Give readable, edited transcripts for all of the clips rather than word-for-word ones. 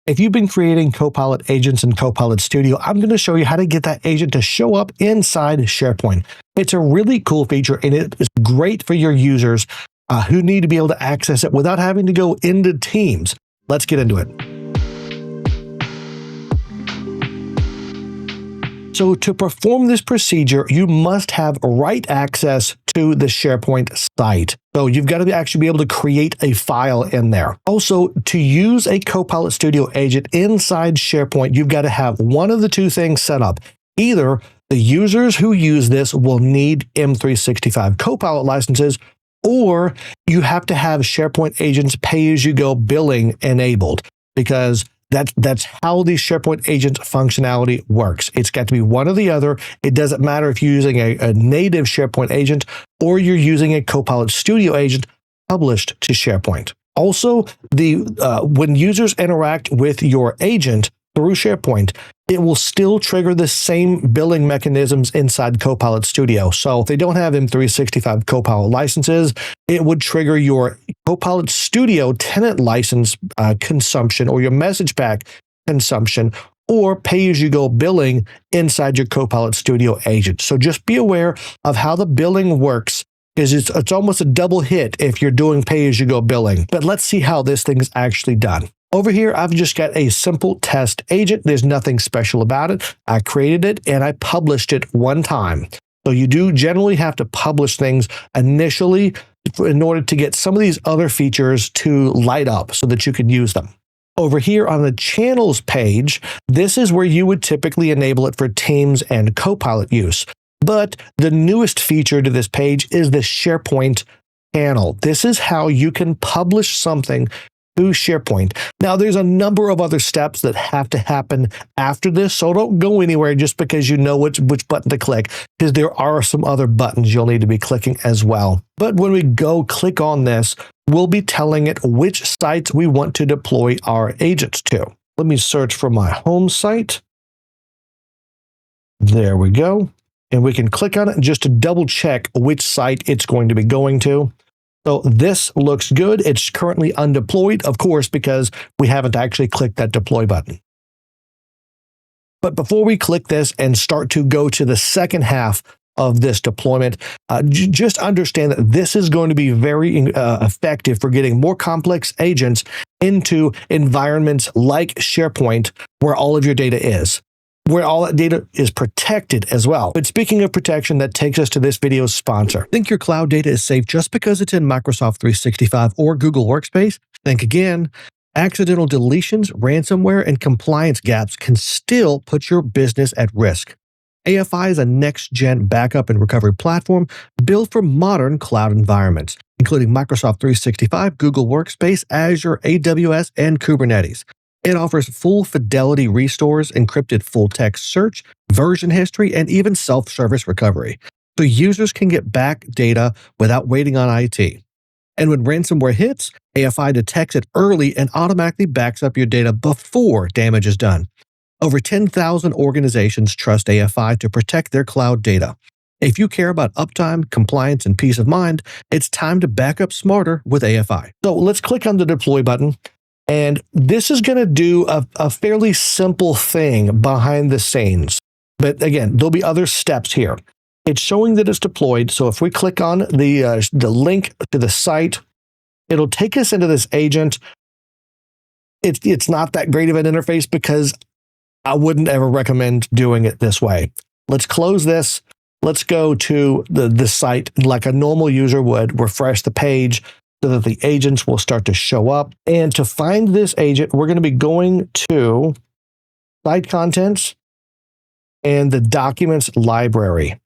If you've been creating Copilot agents in Copilot Studio, I'm going to show you how to get that agent to show up inside SharePoint. It's a really cool feature, and it is great for your users who need to be able to access it without having to go into Teams. Let's get into it. So to perform this procedure, you must have write access to the SharePoint site. So you've got to actually be able to create a file in there. Also, to use a Copilot Studio agent inside SharePoint, you've got to have one of the two things set up. Either the users who use this will need M365 Copilot licenses, or you have to have SharePoint agents pay-as-you-go billing enabled, because that's how the SharePoint agent functionality works. It's got to be one or the other. It doesn't matter if you're using a native SharePoint agent or you're using a Copilot Studio agent published to SharePoint. Also, when users interact with your agent through SharePoint, it will still trigger the same billing mechanisms inside Copilot Studio. So if they don't have M365 Copilot licenses, it would trigger your Copilot Studio tenant license consumption, or your message pack consumption, or pay-as-you-go billing inside your Copilot Studio agent. So just be aware of how the billing works, because it's almost a double hit if you're doing pay-as-you-go billing. But let's see how this thing is actually done. Over here, I've just got a simple test agent. There's nothing special about it. I created it and I published it one time. So you do generally have to publish things initially in order to get some of these other features to light up so that you can use them. Over here on the channels page, this is where you would typically enable it for Teams and Copilot use. But the newest feature to this page is the SharePoint channel. This is how you can publish something to SharePoint. Now, there's a number of other steps that have to happen after this, so don't go anywhere just because you know which button to click, because there are some other buttons you'll need to be clicking as well. But when we go click on this, we'll be telling it which sites we want to deploy our agents to. Let me search for my home site. There we go. And we can click on it just to double check which site it's going to be going to. So this looks good. It's currently undeployed, of course, because we haven't actually clicked that deploy button. But before we click this and start to go to the second half of this deployment, just understand that this is going to be very effective for getting more complex agents into environments like SharePoint, where all of your data is, where all that data is protected as well. But speaking of protection, that takes us to this video's sponsor. Think your cloud data is safe just because it's in Microsoft 365 or Google Workspace? Think again. Accidental deletions, ransomware, and compliance gaps can still put your business at risk. AFI is a next-gen backup and recovery platform built for modern cloud environments, including Microsoft 365, Google Workspace, Azure, AWS, and Kubernetes. It offers full fidelity restores, encrypted full-text search, version history, and even self-service recovery, so users can get back data without waiting on IT. And when ransomware hits, AFI detects it early and automatically backs up your data before damage is done. Over 10,000 organizations trust AFI to protect their cloud data. If you care about uptime, compliance, and peace of mind, it's time to back up smarter with AFI. So let's click on the deploy button. And this is going to do a fairly simple thing behind the scenes. But again, there'll be other steps here. It's showing that it's deployed. So if we click on the link to the site, it'll take us into this agent. It's not that great of an interface because I wouldn't ever recommend doing it this way. Let's close this. Let's go to the site like a normal user would, refresh the page, so that the agents will start to show up. And to find this agent, we're going to be going to Site Contents and the Documents Library.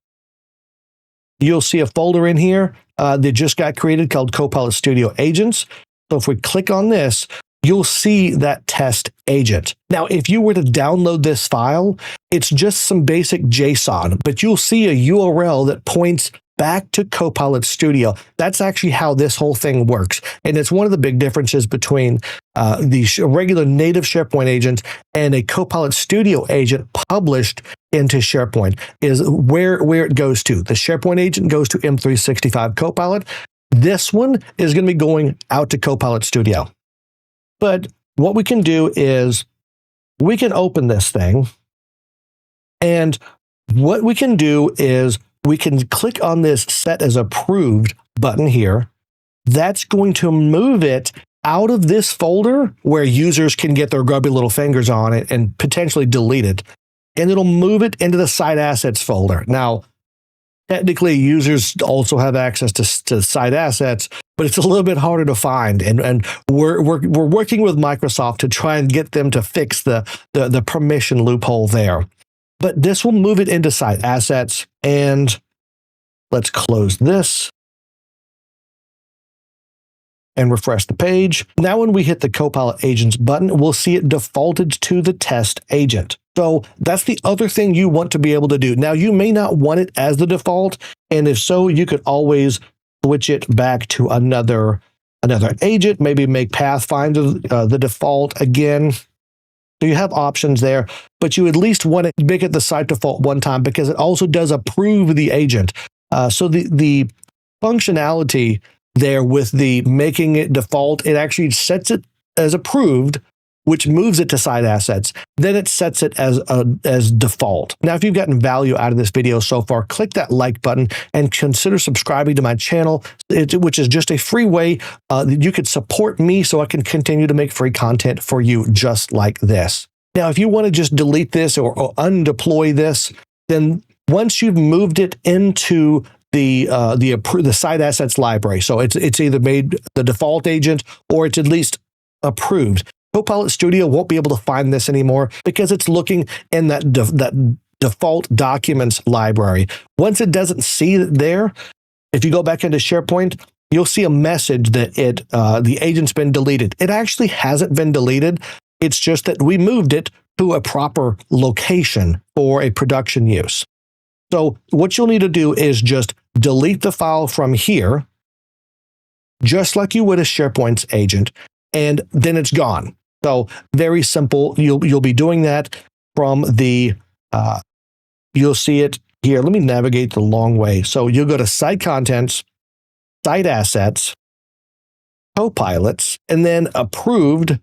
You'll see a folder in here that just got created called Copilot Studio Agents. So if we click on this, you'll see that test agent. Now, if you were to download this file, it's just some basic JSON, but you'll see a URL that points back to Copilot Studio. That's actually how this whole thing works. And it's one of the big differences between the regular native SharePoint agent and a Copilot Studio agent published into SharePoint is where it goes to. The SharePoint agent goes to M365 Copilot. This one is going to be going out to Copilot Studio. But what we can do is we can open this thing, and what we can do is we can click on this Set as Approved button here. That's going to move it out of this folder where users can get their grubby little fingers on it and potentially delete it. And it'll move it into the Site Assets folder. Now, technically, users also have access to Site Assets, but it's a little bit harder to find. And we're working with Microsoft to try and get them to fix the permission loophole there. But this will move it into Site Assets. And let's close this and refresh the page. Now, when we hit the Copilot Agents button, we'll see it defaulted to the test agent. So that's the other thing you want to be able to do. Now, you may not want it as the default, and if so, you could always switch it back to another agent, maybe make Pathfinder the default again. So you have options there, but you at least want to make it the site default one time because it also does approve the agent. So the functionality there with the making it default, it actually sets it as approved, which moves it to Site Assets. Then it sets it as default. Now, if you've gotten value out of this video so far, click that like button and consider subscribing to my channel, which is just a free way that you could support me so I can continue to make free content for you just like this. Now, if you want to just delete this or undeploy this, then once you've moved it into the Site Assets library, so it's either made the default agent or it's at least approved, Copilot Studio won't be able to find this anymore because it's looking in that default documents library. Once it doesn't see it there, if you go back into SharePoint, you'll see a message that the agent's been deleted. It actually hasn't been deleted. It's just that we moved it to a proper location for a production use. So what you'll need to do is just delete the file from here, just like you would a SharePoint's agent, and then it's gone. So very simple. You'll be doing that from the, you'll see it here. Let me navigate the long way. So you'll go to Site Contents, Site Assets, Copilots, and then Approved.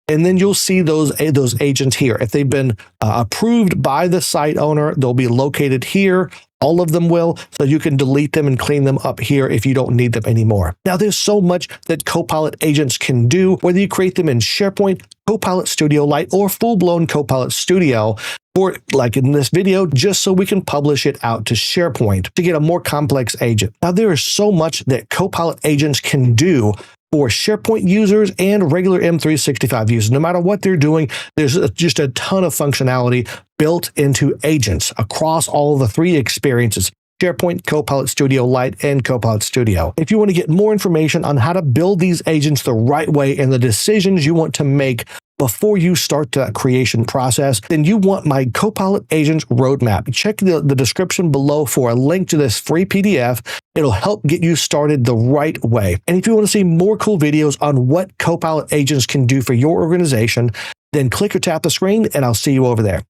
And then you'll see those agents here. If they've been approved by the site owner, they'll be located here. All of them will, so you can delete them and clean them up here if you don't need them anymore. Now, there's so much that Copilot agents can do, whether you create them in SharePoint, Copilot Studio Lite, or full-blown Copilot Studio, or like in this video, just so we can publish it out to SharePoint to get a more complex agent. Now, there is so much that Copilot agents can do for SharePoint users and regular M365 users. No matter what they're doing, there's just a ton of functionality built into agents across all the three experiences: SharePoint, Copilot Studio Lite, and Copilot Studio. If you want to get more information on how to build these agents the right way and the decisions you want to make before you start the creation process, then you want my Copilot Agents Roadmap. Check the description below for a link to this free PDF. It'll help get you started the right way. And if you want to see more cool videos on what Copilot agents can do for your organization, then click or tap the screen and I'll see you over there.